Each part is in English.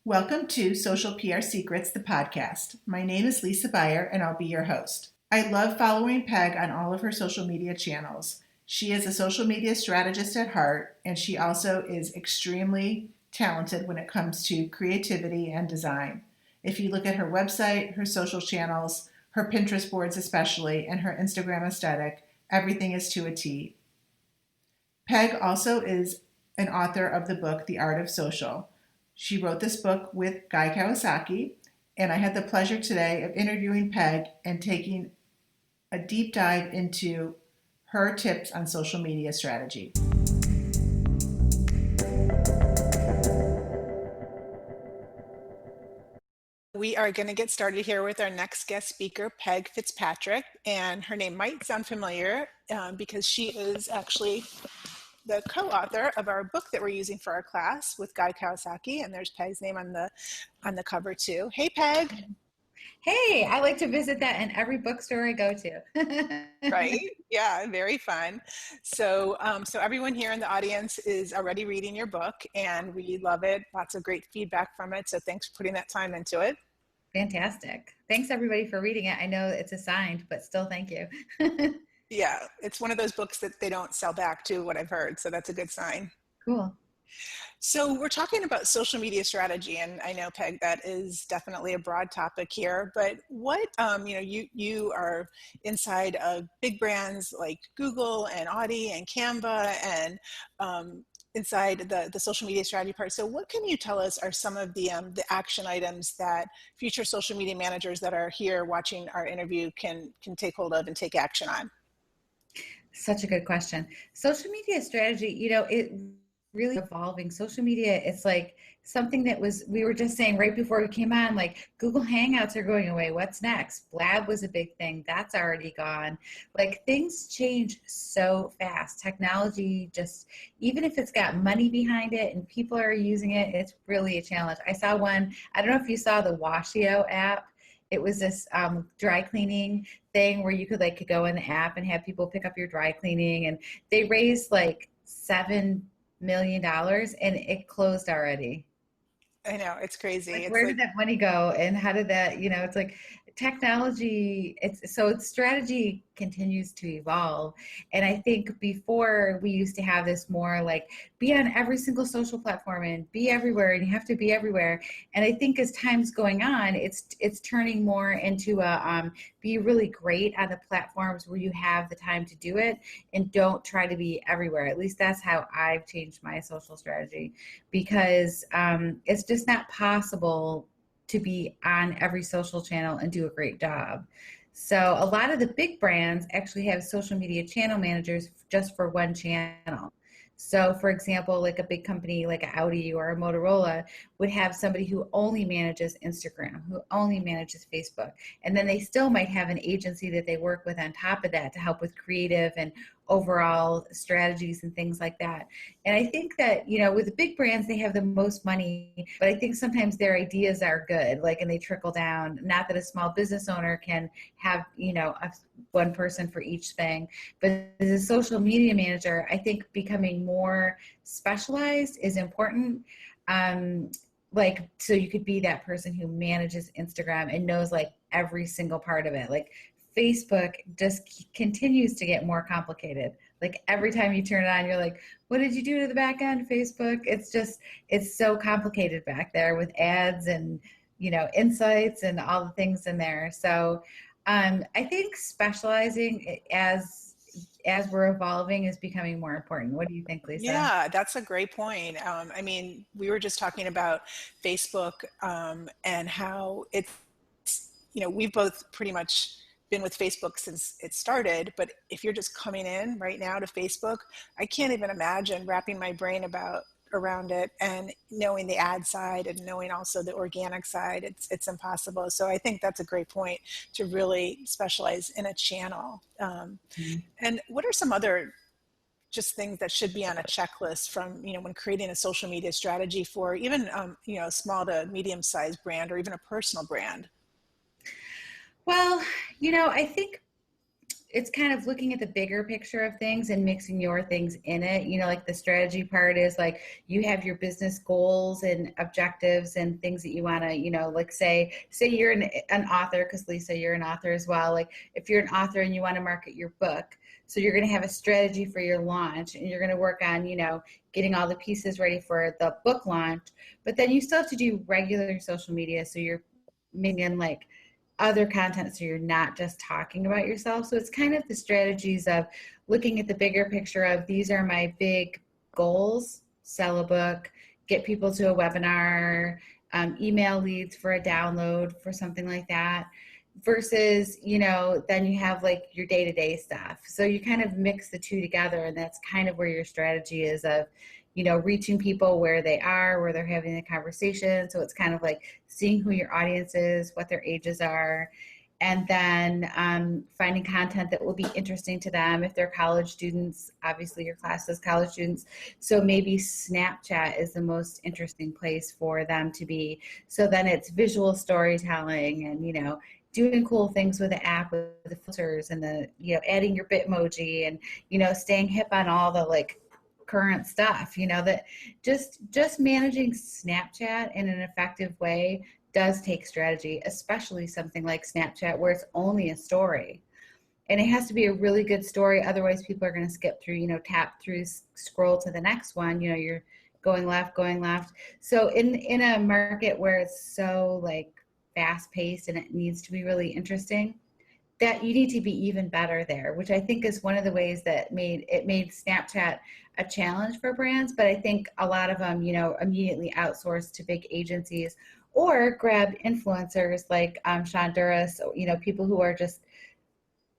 Welcome to Social PR Secrets, the podcast. My name is Lisa Beyer, and I'll be your host. I love following Peg on all of her social media channels. She is a social media strategist at heart, and she also is extremely talented when it comes to creativity and design. If you look at her website, her social channels, her Pinterest boards especially, and her Instagram aesthetic, everything is to a T. Peg also is an author of the book, The Art of Social. She wrote this book with Guy Kawasaki, and I had the pleasure today of interviewing Peg and taking a deep dive into her tips on social media strategy. We are going to get started here with our next guest speaker, Peg Fitzpatrick, and her name might sound familiar because she is actually the co-author of our book that we're using for our class with Guy Kawasaki, and there's Peg's name on the cover too. Hey, Peg. Hey, I like to visit that in every bookstore I go to. Right? Yeah, very fun. So everyone here in the audience is already reading your book, and we love it. Lots of great feedback from it. So thanks for putting that time into it. Fantastic. Thanks everybody for reading it. I know it's assigned, but still thank you. Yeah, it's one of those books that they don't sell back to, what I've heard. So that's a good sign. Cool. So we're talking about social media strategy, and I know, Peg, that is definitely a broad topic here, but what, you are inside of big brands like Google and Audi and Canva and inside the social media strategy part. So what can you tell us are some of the action items that future social media managers that are here watching our interview can take hold of and take action on? Such a good question. Social media strategy, it really evolving. Social media, it's like something that we were just saying right before we came on, like Google Hangouts are going away. What's next? Blab was a big thing. That's already gone. Like things change so fast. Technology just, even if it's got money behind it and people are using it, it's really a challenge. I saw one, I don't know if you saw the Washio app. It was this dry cleaning thing where you could go in the app and have people pick up your dry cleaning, and they raised like $7 million and it closed already. I know, it's crazy. Where did that money go, and how did that, it's like technology, it's strategy continues to evolve. And I think before we used to have this more like be on every single social platform and be everywhere, and you have to be everywhere. And I think as time's going on, it's turning more into a be really great on the platforms where you have the time to do it, and don't try to be everywhere. At least that's how I've changed my social strategy, because it's just not possible to be on every social channel and do a great job. So a lot of the big brands actually have social media channel managers just for one channel. So for example, like a big company like Audi or a Motorola would have somebody who only manages Instagram, who only manages Facebook. And then they still might have an agency that they work with on top of that to help with creative and overall strategies and things like that. And I think that, with the big brands, they have the most money, but I think sometimes their ideas are good, and they trickle down. Not that a small business owner can have, one person for each thing, but as a social media manager, I think becoming more specialized is important. So you could be that person who manages Instagram and knows every single part of it. Facebook just continues to get more complicated. Every time you turn it on, you're like, what did you do to the back end, Facebook? It's so complicated back there with ads and, insights and all the things in there. So I think specializing as we're evolving is becoming more important. What do you think, Lisa? Yeah, that's a great point. We were just talking about Facebook and how it's, we've both pretty much been with Facebook since it started, but if you're just coming in right now to Facebook, I can't even imagine wrapping my brain around it and knowing the ad side and knowing also the organic side. It's impossible. So I think that's a great point, to really specialize in a channel. And what are some other just things that should be on a checklist from, when creating a social media strategy for even, a small to medium-sized brand or even a personal brand? Well, I think it's kind of looking at the bigger picture of things and mixing your things in it. You know, like the strategy part is like you have your business goals and objectives and things that you want to, you know, like say you're an author, because Lisa, you're an author as well. Like if you're an author and you want to market your book, so you're going to have a strategy for your launch, and you're going to work on, you know, getting all the pieces ready for the book launch. But then you still have to do regular social media. So you're making like other content, so you're not just talking about yourself. So it's kind of the strategies of looking at the bigger picture of these are my big goals: sell a book, get people to a webinar, email leads for a download for something like that, versus, you know, then you have like your day-to-day stuff. So you kind of mix the two together, and that's kind of where your strategy is of, you know, reaching people where they are, where they're having the conversation. So it's kind of like seeing who your audience is, what their ages are, and then finding content that will be interesting to them. If they're college students, obviously your class is college students, so maybe Snapchat is the most interesting place for them to be. So then it's visual storytelling and, you know, doing cool things with the app, with the filters and the, you know, adding your Bitmoji and, you know, staying hip on all the like current stuff, you know, that just managing Snapchat in an effective way does take strategy, especially something like Snapchat where it's only a story. And it has to be a really good story. Otherwise people are going to skip through, you know, tap through, scroll to the next one, you know, you're going left. So in a market where it's so like fast paced and it needs to be really interesting, that you need to be even better there, which I think is one of the ways that made Snapchat a challenge for brands. But I think a lot of them, you know, immediately outsourced to big agencies or grabbed influencers like Sean Duras, you know, people who are just,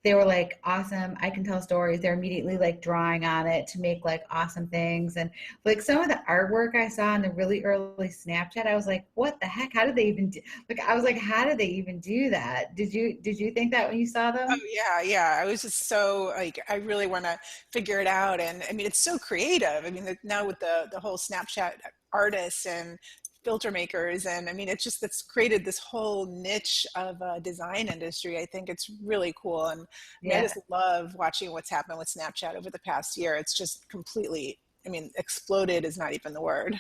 they were like, awesome, I can tell stories. They're immediately like drawing on it to make like awesome things. And like some of the artwork I saw in the really early Snapchat, I was like, what the heck? How did they even do? Like, I was like, how did they even do that? Did you think that when you saw Oh them? yeah. I was just so like, I really want to figure it out. And I mean, it's so creative. I mean, now with the whole Snapchat artists and filter makers, and I mean, it's created this whole niche of a design industry. I think it's really cool. And I mean, I Yeah. just love watching what's happened with Snapchat over the past year. It's just completely, I mean, exploded is not even the word.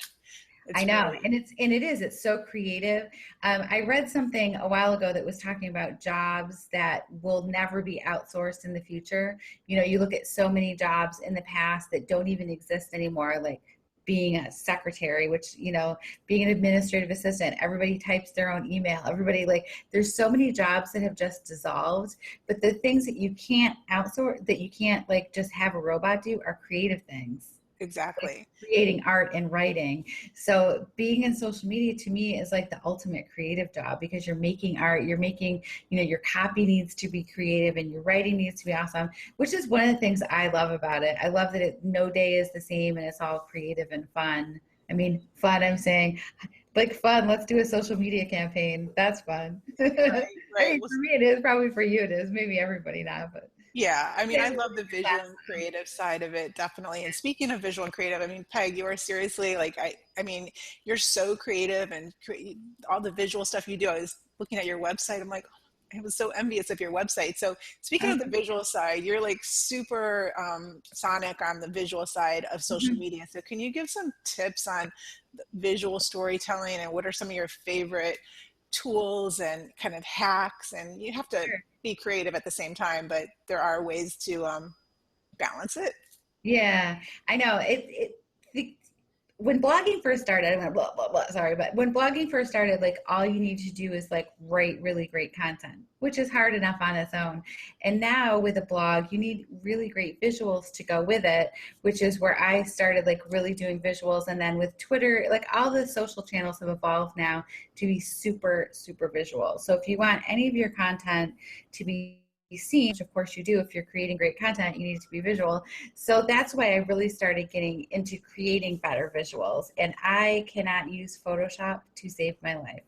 I It's know, really, and it's so creative. I read something a while ago that was talking about jobs that will never be outsourced in the future. You know, you look at so many jobs in the past that don't even exist anymore, like being a secretary, which, you know, being an administrative assistant, everybody types their own email. Everybody, like, there's so many jobs that have just dissolved. But the things that you can't outsource, that you can't like just have a robot do, are creative things, like exactly. creating art and writing. So being in social media to me is like the ultimate creative job, because you're making art, you're making, you know, your copy needs to be creative and your writing needs to be awesome, which is one of the things I love about it. I love that no day is the same and it's all creative and fun. I mean, fun, I'm saying like fun. Let's do a social media campaign. That's fun. I Right, right. mean, Well, for me, it is. Probably for you, it is. Maybe everybody not, but yeah, I mean, yeah, I love the visual and creative side of it, definitely. And speaking of visual and creative, I mean, Peg, you are seriously like, I mean, you're so creative and all the visual stuff you do. I was looking at your website. I'm like, I was so envious of your website. So speaking of the visual side, you're like super sonic on the visual side of social Mhm. media. So can you give some tips on visual storytelling and what are some of your favorite tools and kind of hacks? And you have to Sure. be creative at the same time, but there are ways to balance it. Yeah, I know. The, when blogging first started, I went blah blah blah. Sorry, but when blogging first started, like all you need to do is like write really great content, which is hard enough on its own. And now with a blog, you need really great visuals to go with it, which is where I started like really doing visuals. And then with Twitter, like all the social channels have evolved now to be super visual. So if you want any of your content to be seen, which of course you do, if you're creating great content, you need it to be visual. So that's why I really started getting into creating better visuals. And I cannot use Photoshop to save my life.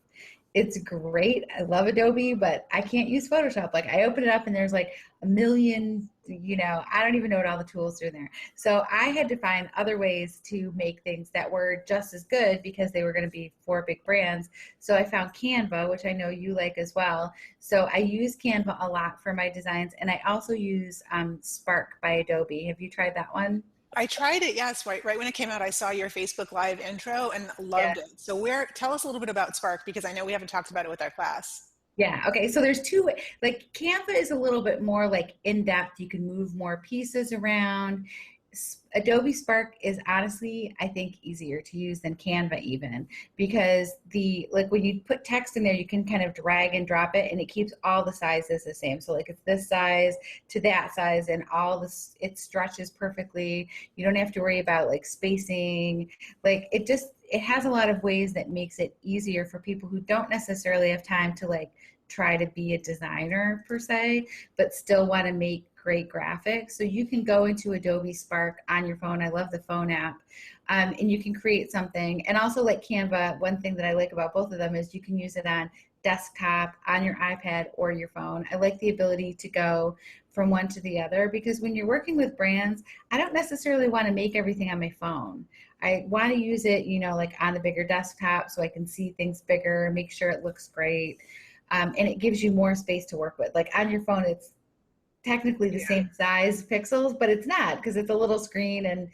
It's great. I love Adobe, but I can't use Photoshop. Like I open it up and there's like a million I don't even know what all the tools are in there. So I had to find other ways to make things that were just as good because they were going to be for big brands. So I found Canva, which I know you like as well. So I use Canva a lot for my designs, and I also use Spark by Adobe. Have you tried that one? I tried it, yes, right when it came out. I saw your Facebook Live intro and Yeah. loved it. So tell us a little bit about Spark, because I know we haven't talked about it with our class. Yeah. Okay. So there's two, like Canva is a little bit more like in depth. You can move more pieces around. Adobe Spark is honestly, I think, easier to use than Canva even because like when you put text in there, you can kind of drag and drop it and it keeps all the sizes the same. So like it's this size to that size and all this, it stretches perfectly. You don't have to worry about like spacing. Like it has a lot of ways that makes it easier for people who don't necessarily have time to like try to be a designer per se, but still want to make great graphics. So you can go into Adobe Spark on your phone. I love the phone app. And you can create something. And also like Canva, one thing that I like about both of them is you can use it on desktop, on your iPad or your phone. I like the ability to go from one to the other because when you're working with brands, I don't necessarily want to make everything on my phone. I want to use it, like on the bigger desktop so I can see things bigger, make sure it looks great. And it gives you more space to work with. Like on your phone, it's technically the same size pixels, but it's not because it's a little screen and,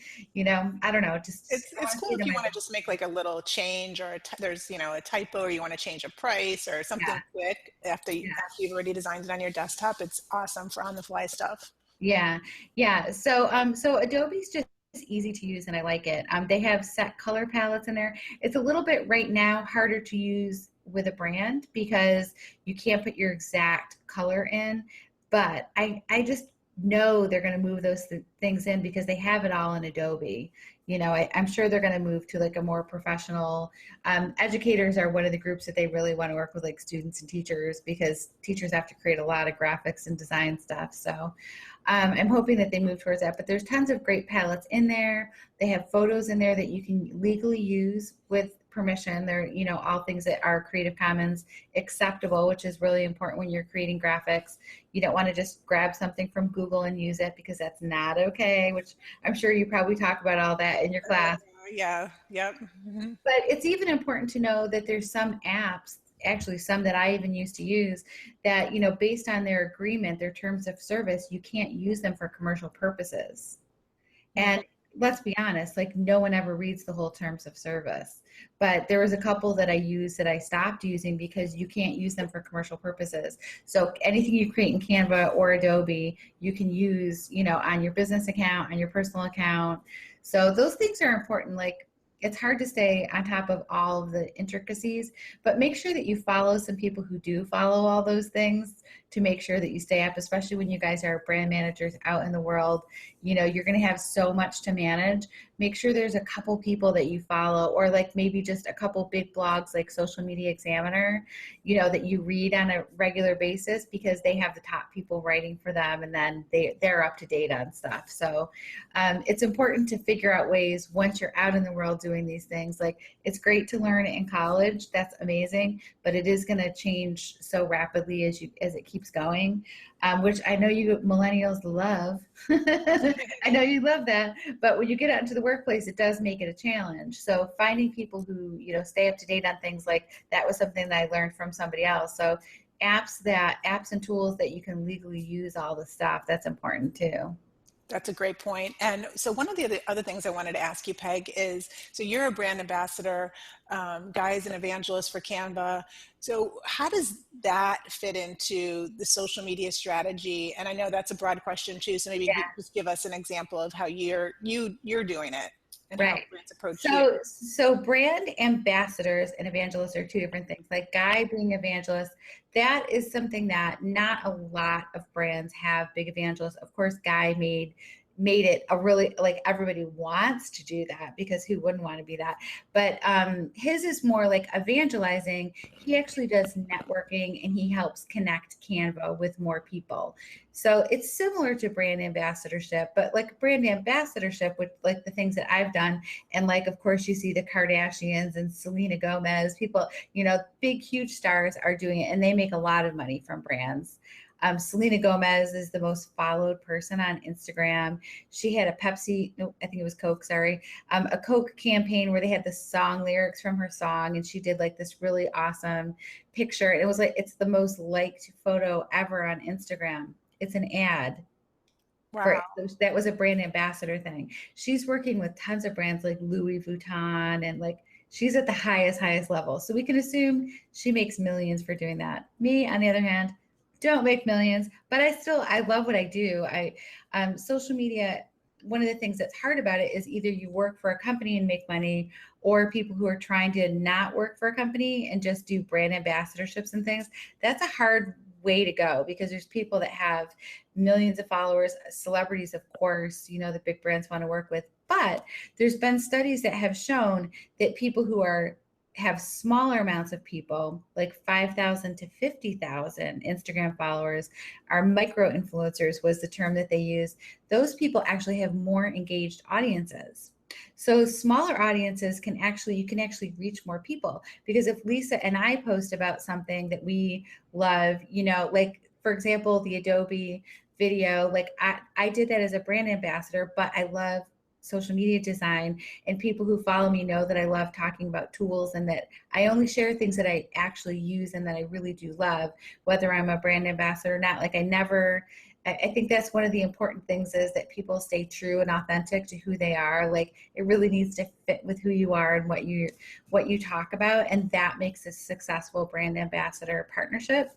I don't know, It's cool if you want to just make like a little change or there's, a typo or you want to change a price or something quick after you've already designed it on your desktop. It's awesome for on the fly stuff. Yeah. Yeah. So Adobe's just easy to use and I like it. They have set color palettes in there. It's a little bit right now harder to use with a brand because you can't put your exact color in, but I just know they're going to move those things in because they have it all in Adobe. I'm sure they're going to move to like a more professional. Educators are one of the groups that they really want to work with, like students and teachers, because teachers have to create a lot of graphics and design stuff. So I'm hoping that they move towards that. But there's tons of great palettes in there. They have photos in there that you can legally use with permission. They're, all things that are Creative Commons acceptable, which is really important when you're creating graphics. You don't want to just grab something from Google and use it because that's not okay, which I'm sure you probably talk about all that in your class. Yeah. Yep. Mm-hmm. But it's even important to know that there's some apps, actually some that I even used to use, that, based on their agreement, their terms of service, you can't use them for commercial purposes. And let's be honest, like no one ever reads the whole terms of service. But there was a couple that I used that I stopped using because you can't use them for commercial purposes. So anything you create in Canva or Adobe, you can use, on your business account, on your personal account. So those things are important. Like it's hard to stay on top of all of the intricacies, but make sure that you follow some people who do follow all those things to make sure that you stay up, especially when you guys are brand managers out in the world. You're going to have so much to manage. Make sure there's a couple people that you follow, or like maybe just a couple big blogs like Social Media Examiner, that you read on a regular basis because they have the top people writing for them and then they're up to date on stuff. So it's important to figure out ways once you're out in the world doing these things. Like it's great to learn in college. That's amazing, but it is going to change so rapidly as it keeps going, which I know you millennials love. I know you love that, but when you get out into the workplace, it does make it a challenge. So finding people who, stay up to date on things, like that was something that I learned from somebody else. So apps and tools that you can legally use all the stuff, that's important too. That's a great point. And so one of the other things I wanted to ask you, Peg, is, so you're a brand ambassador, guys, an evangelist for Canva. So how does that fit into the social media strategy? And I know that's a broad question too. So maybe you just give us an example of how you're doing it and how brands approach you. So brand ambassadors and evangelists are two different things. Like Guy being evangelist, that is something that not a lot of brands have big evangelists. Of course, Guy made it a really, like, everybody wants to do that because who wouldn't want to be that? But his is more like evangelizing. He actually does networking and he helps connect Canva with more people. So it's similar to brand ambassadorship, but like brand ambassadorship with like the things that I've done. And like, of course, you see the Kardashians and Selena Gomez, people, big, huge stars are doing it and they make a lot of money from brands. Selena Gomez is the most followed person on Instagram. She had a Pepsi, no, I think it was Coke, sorry, a Coke campaign where they had the song lyrics from her song, and she did like this really awesome picture. It was like, it's the most liked photo ever on Instagram. It's an ad for, Wow. that was a brand ambassador thing. She's working with tons of brands like Louis Vuitton, and like she's at the highest level. So we can assume she makes millions for doing that. Me, on the other hand, don't make millions, but I love what I do. Social media, one of the things that's hard about it is either you work for a company and make money, or people who are trying to not work for a company and just do brand ambassadorships and things. That's a hard way to go, because there's people that have millions of followers, celebrities, of course, you know, the big brands want to work with. But there's been studies that have shown that people who have smaller amounts of people, like 5,000 to 50,000 Instagram followers, are micro influencers was the term that they use. Those people actually have more engaged audiences. So smaller audiences you can actually reach more people, because if Lisa and I post about something that we love, you know, like for example, the Adobe video, like I did that as a brand ambassador, but I love social media design, and people who follow me know that I love talking about tools, and that I only share things that I actually use and that I really do love, whether I'm a brand ambassador or not. Like I think that's one of the important things, is that people stay true and authentic to who they are. Like it really needs to fit with who you are and what you talk about, and that makes a successful brand ambassador partnership.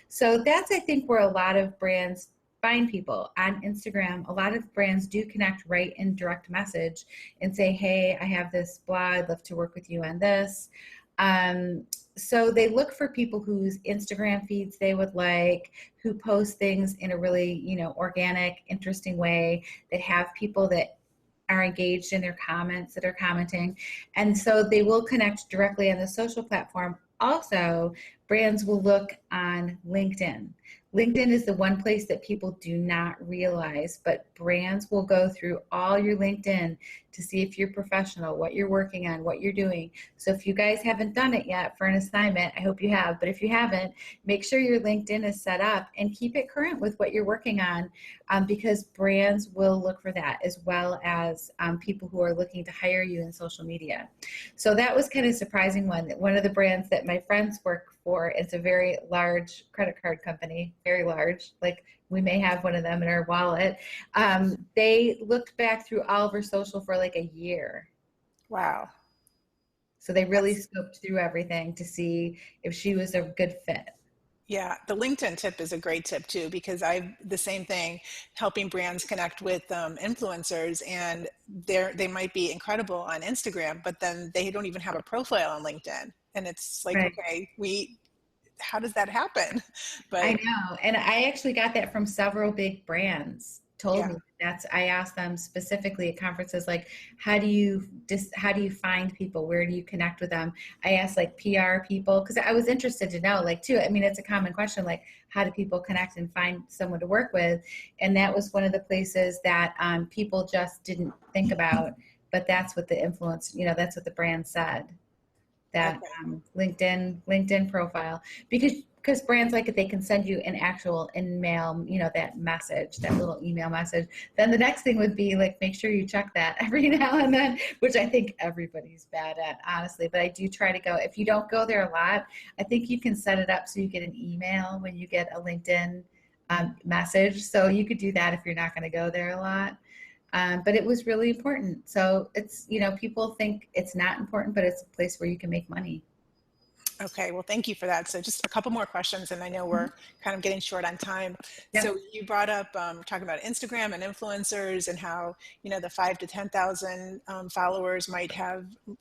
So that's, I think, where a lot of brands find people on Instagram. A lot of brands do connect right in direct message and say, hey, I have this blog, I'd love to work with you on this. So they look for people whose Instagram feeds they would like, who post things in a really, you know, organic, interesting way, that have people that are engaged in their comments, that are commenting. And so they will connect directly on the social platform. Also, brands will look on LinkedIn. LinkedIn is the one place that people do not realize, but brands will go through all your LinkedIn to see if you're professional, what you're working on, what you're doing. So if you guys haven't done it yet for an assignment, I hope you have, but if you haven't, make sure your LinkedIn is set up and keep it current with what you're working on, because brands will look for that, as well as people who are looking to hire you in social media. So that was kind of surprising one. One of the brands that my friends work for, it's a very large credit card company, very large, like we may have one of them in our wallet. They looked back through all of her social for like a year. Wow. So they really scoped through everything to see if she was a good fit. Yeah, the LinkedIn tip is a great tip too, because I've the same thing, helping brands connect with influencers, and they might be incredible on Instagram, but then they don't even have a profile on LinkedIn, and it's like, Right. okay, how does that happen? I But know. And I actually got that from several big brands told yeah, me. I asked them specifically at conferences, like, how do you find people? Where do you connect with them? I asked like PR people, because I was interested to know, like, too, I mean, it's a common question, like, how do people connect and find someone to work with? And that was one of the places that people just didn't think about, but that's what the influence, you know, that's what the brand said, that okay. LinkedIn profile, because brands like it, they can send you an actual in-mail, you know, that message, that little email message. Then the next thing would be like, make sure you check that every now and then, which I think everybody's bad at, honestly. But I do try to go. If you don't go there a lot, I think you can set it up so you get an email when you get a LinkedIn message. So you could do that if you're not going to go there a lot. But it was really important. So it's, you know, people think it's not important, but it's a place where you can make money. Okay, well, thank you for that. So just a couple more questions, and I know we're kind of getting short on time. Yeah. So you brought up talking about Instagram and influencers, and how, you know, the 5 to 10,000 followers might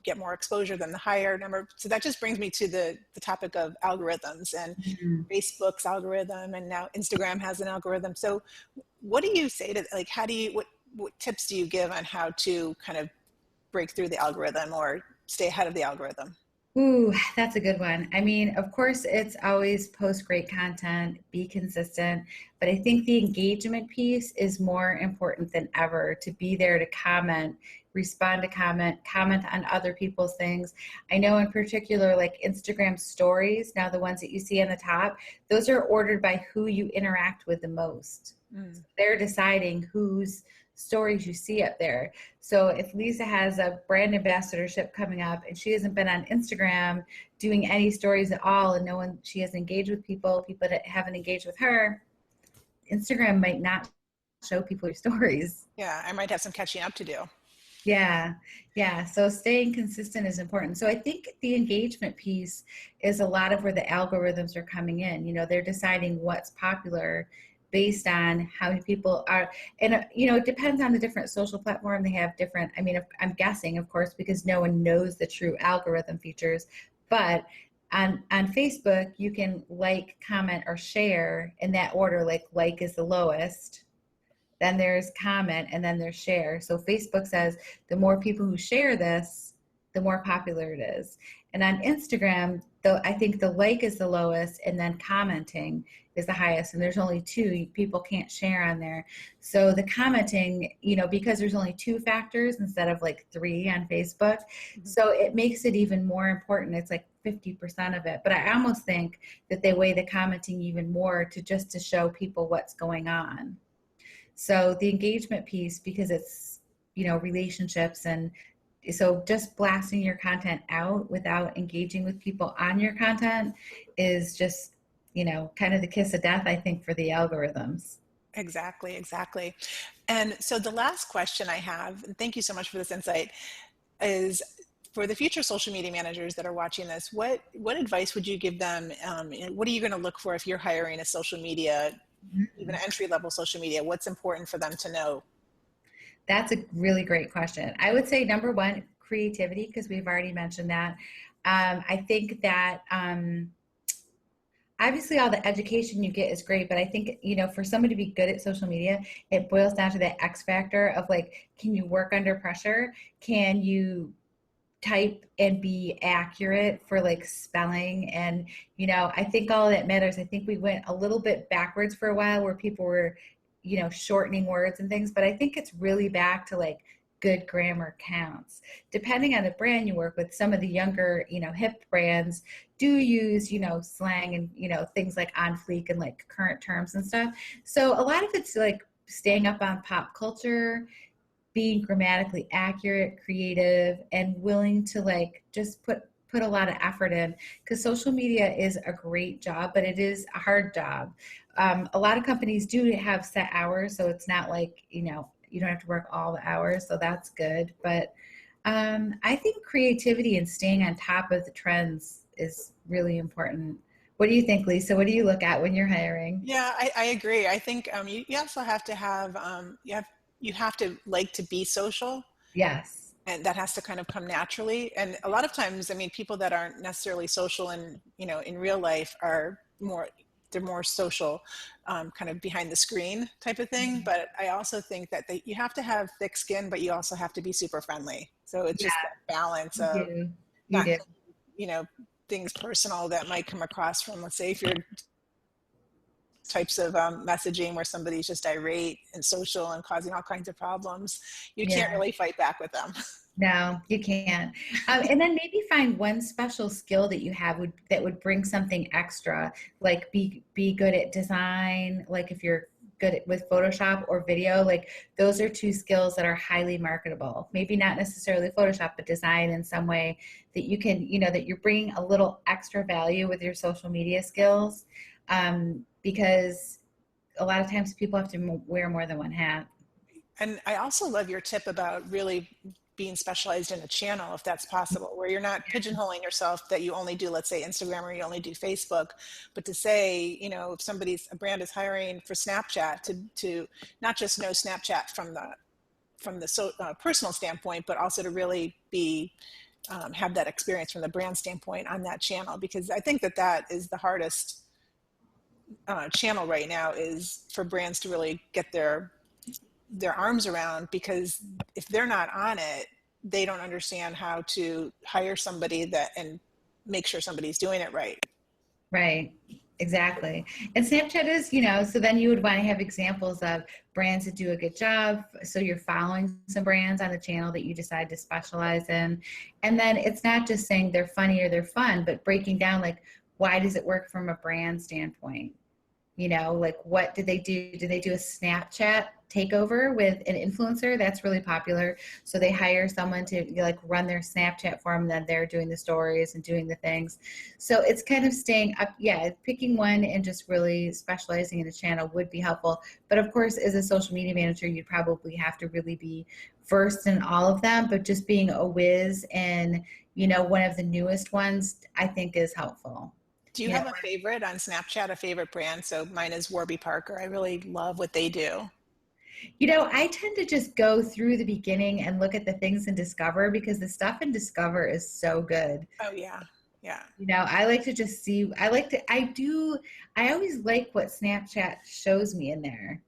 get more exposure than the higher number. So that just brings me to the topic of algorithms, and Facebook's algorithm, and now Instagram has an algorithm. So what do you say to, like, what tips do you give on how to kind of break through the algorithm or stay ahead of the algorithm? Ooh, that's a good one. I mean, of course, it's always post great content, be consistent, but I think the engagement piece is more important than ever to be there to comment, respond to comment on other people's things. I know in particular, like Instagram stories, now the ones that you see on the top, those are ordered by who you interact with the most. Mm. They're deciding whose stories you see up there. So if Lisa has a brand ambassadorship coming up and she hasn't been on Instagram doing any stories at all, and no one, she hasn't engaged with people that haven't engaged with her, Instagram might not show people your stories. Yeah, I might have some catching up to do. Yeah, yeah. So staying consistent is important. So I think the engagement piece is a lot of where the algorithms are coming in. You know, they're deciding what's popular based on how many people are, and you know, it depends on the different social platform. They have different. I mean, I'm guessing, of course, because no one knows the true algorithm features, but on Facebook, you can like, comment, or share in that order. Like is the lowest, then there's comment, and then there's share. So Facebook says the more people who share this, the more popular it is. And on Instagram, though, I think the like is the lowest, and then commenting is the highest. And there's only two. People can't share on there. So the commenting, you know, because there's only two factors instead of like three on Facebook, Mm-hmm. so it makes it even more important. It's like 50% of it. But I almost think that they weigh the commenting even more to show people what's going on. So the engagement piece, because it's, you know, relationships, and so just blasting your content out without engaging with people on your content is just, you know, kind of the kiss of death, I think, for the algorithms. Exactly, exactly. And so the last question I have, and thank you so much for this insight, is for the future social media managers that are watching this, what advice would you give them? What are you going to look for if you're hiring a social media, even entry level social media? What's important for them to know? That's a really great question. I would say number one, creativity, because we've already mentioned that. I think that obviously all the education you get is great, but I think, you know, for somebody to be good at social media, it boils down to that X factor of like, can you work under pressure? Can you type and be accurate for like spelling? And you know, I think all of that matters. I think we went a little bit backwards for a while where people were, you know, shortening words and things, but I think it's really back to like good grammar counts. Depending on the brand you work with, some of the younger, you know, hip brands do use, you know, slang and, you know, things like on fleek and like current terms and stuff. So a lot of it's like staying up on pop culture, being grammatically accurate, creative, and willing to like just put a lot of effort in, because social media is a great job, but it is a hard job. A lot of companies do have set hours, so it's not like, you know, you don't have to work all the hours, so that's good. But I think creativity and staying on top of the trends is really important. What do you think, Lisa? What do you look at when you're hiring? Yeah, I agree. I think you also have to have you have to like to be social, Yes. and that has to kind of come naturally. And a lot of times, I mean, people that aren't necessarily social and, you know, in real life are more, they're more social, kind of behind the screen type of thing. But I also think that you have to have thick skin, but you also have to be super friendly. So it's just Yeah, that balance you of do. You not, do. you know, things personal that might come across from, let's say, if you're types of messaging where somebody's just irate and social and causing all kinds of problems, you can't Yeah. really fight back with them. No, you can't. And then maybe find one special skill that you have that would bring something extra, like be good at design, like if you're good with Photoshop or video, like those are two skills that are highly marketable. Maybe not necessarily Photoshop, but design in some way that you can, you know, that you're bringing a little extra value with your social media skills, because a lot of times people have to wear more than one hat. And I also love your tip about really being specialized in a channel, if that's possible, where you're not pigeonholing yourself that you only do, let's say, Instagram or you only do Facebook, but to say, you know, if a brand is hiring for Snapchat, to not just know Snapchat from the personal standpoint, but also to really be have that experience from the brand standpoint on that channel, because I think that is the hardest channel right now, is for brands to really get their arms around, because if they're not on it, they don't understand how to hire somebody that and make sure somebody's doing it right. Right. Exactly. And Snapchat is, so then you would want to have examples of brands that do a good job. So you're following some brands on the channel that you decide to specialize in. And then it's not just saying they're funny or they're fun, but breaking down like, why does it work from a brand standpoint? Like what did they do? Did they do a Snapchat takeover with an influencer? That's really popular. So they hire someone to like run their Snapchat for them, then they're doing the stories and doing the things. So it's kind of staying up. Yeah, picking one and just really specializing in the channel would be helpful. But of course, as a social media manager, you'd probably have to really be versed in all of them, but just being a whiz and, one of the newest ones, I think is helpful. Do you have a favorite on Snapchat, a favorite brand? So mine is Warby Parker. I really love what they do. I tend to just go through the beginning and look at the things in Discover because the stuff in Discover is so good. Oh, yeah. Yeah. I like to just see, I always like what Snapchat shows me in there.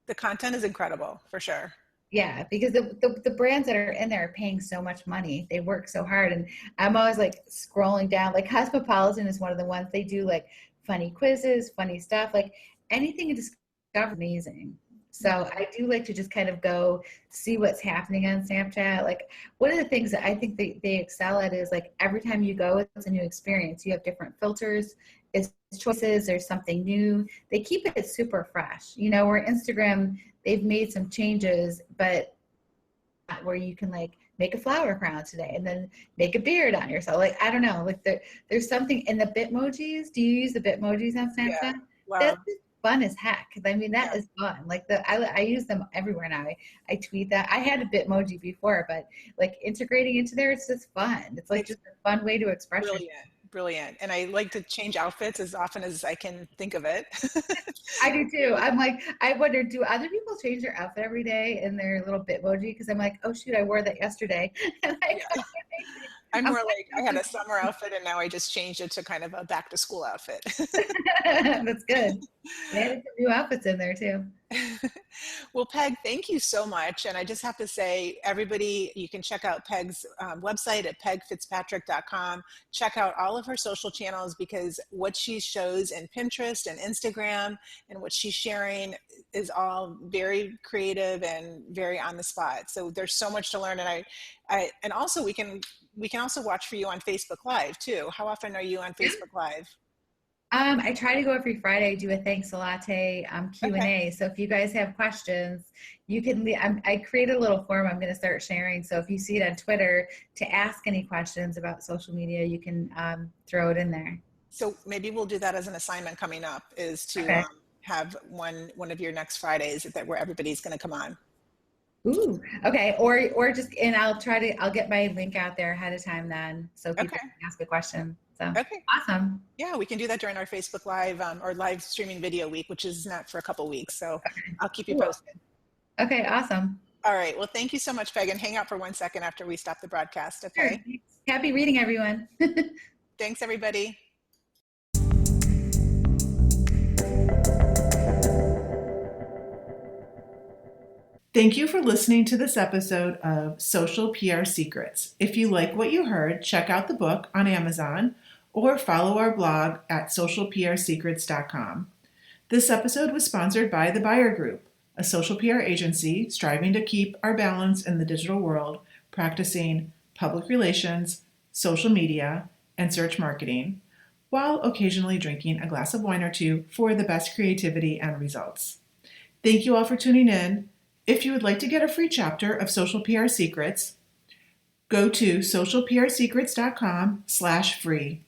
The content is incredible, for sure. Yeah, because the brands that are in there are paying so much money. They work so hard. And I'm always like scrolling down. Like Cosmopolitan is one of the ones they do like funny quizzes, funny stuff, like anything in Discover amazing. So I do like to just kind of go see what's happening on Snapchat. Like one of the things that I think they excel at is like every time you go, it's a new experience. You have different filters, it's choices, there's something new. They keep it super fresh. Where Instagram, they've made some changes, but where you can like make a flower crown today and then make a beard on yourself. Like, I don't know, like there's something in the Bitmojis. Do you use the Bitmojis on Snapchat? Yeah. Wow. That's fun as heck. I mean, that is fun. Like I use them everywhere now. I tweet that. I had a Bitmoji before, but like integrating into there, it's just fun. It's like just a fun way to express yourself. Brilliant. And I like to change outfits as often as I can think of it. I do too. I'm like, I wonder, do other people change their outfit every day in their little Bitmoji? Because I'm like, oh shoot, I wore that yesterday. I'm more like, I had a summer outfit and now I just changed it to kind of a back to school outfit. That's good. They added some new outfits in there too. Well, Peg, thank you so much. And I just have to say, everybody, you can check out Peg's website at pegfitzpatrick.com. Check out all of her social channels because what she shows in Pinterest and Instagram and what she's sharing is all very creative and very on the spot. So there's so much to learn. And also we can also watch for you on Facebook Live too. How often are you on Facebook Live? I try to go every Friday. I do a thanks a latte Q&A. Okay. So if you guys have questions, you can I created a little form I'm going to start sharing. So if you see it on Twitter to ask any questions about social media, you can throw it in there. So maybe we'll do that as an assignment coming up is to have one of your next Fridays where everybody's going to come on. Ooh, okay. Or just, and I'll get my link out there ahead of time then. So people can ask a question. So awesome. Yeah, we can do that during our Facebook Live or live streaming video week, which is not for a couple weeks. So I'll keep you posted. Okay, awesome. All right. Well, thank you so much, Peg, and hang out for 1 second after we stop the broadcast. Okay. Sure. Happy reading, everyone. Thanks, everybody. Thank you for listening to this episode of Social PR Secrets. If you like what you heard, check out the book on Amazon or follow our blog at socialprsecrets.com. This episode was sponsored by The Buyer Group, a social PR agency striving to keep our balance in the digital world, practicing public relations, social media, and search marketing, while occasionally drinking a glass of wine or two for the best creativity and results. Thank you all for tuning in. If you would like to get a free chapter of Social PR Secrets, go to socialprsecrets.com/free.